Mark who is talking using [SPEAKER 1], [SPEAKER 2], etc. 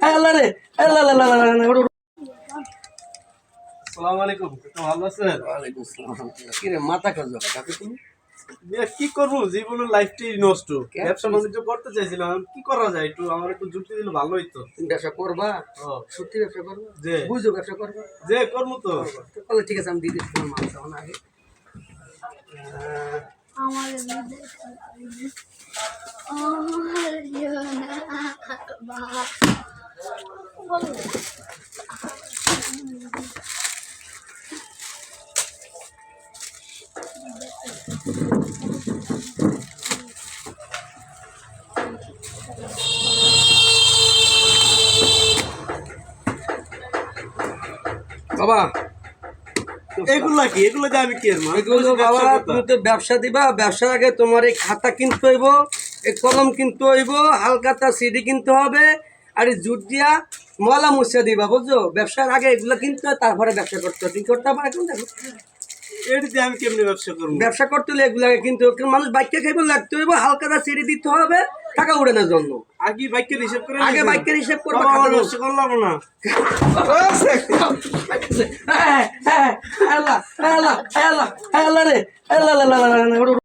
[SPEAKER 1] আল্লাহ রে আল্লাহ আল্লাহ আল্লাহ
[SPEAKER 2] আসসালামু আলাইকুম, ভালো আছেন?
[SPEAKER 1] ওয়ালাইকুম আসসালাম। কি রে মাথা কাজ কাকে তুমি?
[SPEAKER 2] কি করবো, জীবনের লাইফটাই নষ্ট। ব্যবসা বাণিজ্য করতে চাইছিলাম, কি করা যায় একটু আমার একটু যুক্তি দিলে ভালো হইতো।
[SPEAKER 1] তুমি ব্যবসা করবা?
[SPEAKER 2] ও,
[SPEAKER 1] সত্যি ব্যবসা করবা?
[SPEAKER 2] যে
[SPEAKER 1] বুঝো ব্যবসা করবা?
[SPEAKER 2] যে করবো তো।
[SPEAKER 1] তাহলে ঠিক আছে, আমি দিয়ে দিচ্ছি তোমার মাল সামান আগে।
[SPEAKER 3] আমার
[SPEAKER 1] বাবা
[SPEAKER 2] এগুলা কি, এগুলো যে আমি কি এর মানে?
[SPEAKER 1] এগুলো বাবা, তুমি তো ব্যবসা দিবা, ব্যবসার আগে তোমার এই খাতা কিনতে হইব, এই কলম কিনতে হইব, হালকাতা সিডি কিনতে হবে, আর এই জুট দিয়া ময়লা মুছিয়া দিবা, বুঝছো? ব্যবসার আগে এগুলো কিনতে হয়, তারপরে ব্যবসা করতে হয়। তুমি করতে পারো এখন? দেখো,
[SPEAKER 2] এটা দিয়ে আমি কেমনি ব্যবসা করবো?
[SPEAKER 1] ব্যবসা করতে হলে এগুলাকে কিন্তু মানুষ বাইককে খাইব, লাগতে হইব, হালকাতা সিডি দিতে হবে টাকা উড়ানোর জন্য।
[SPEAKER 2] আগে বাইকের হিসাব করে
[SPEAKER 1] আগে
[SPEAKER 2] নিয়েছেন?
[SPEAKER 1] বাইকের হিসেব করবা,
[SPEAKER 2] বাবা, আমার
[SPEAKER 1] খাতা
[SPEAKER 2] ব্যবসা করলাম না।
[SPEAKER 1] আল্লাহ আল্লাহ আল্লাহ রে আল্লাহ আল্লাহ আল্লাহ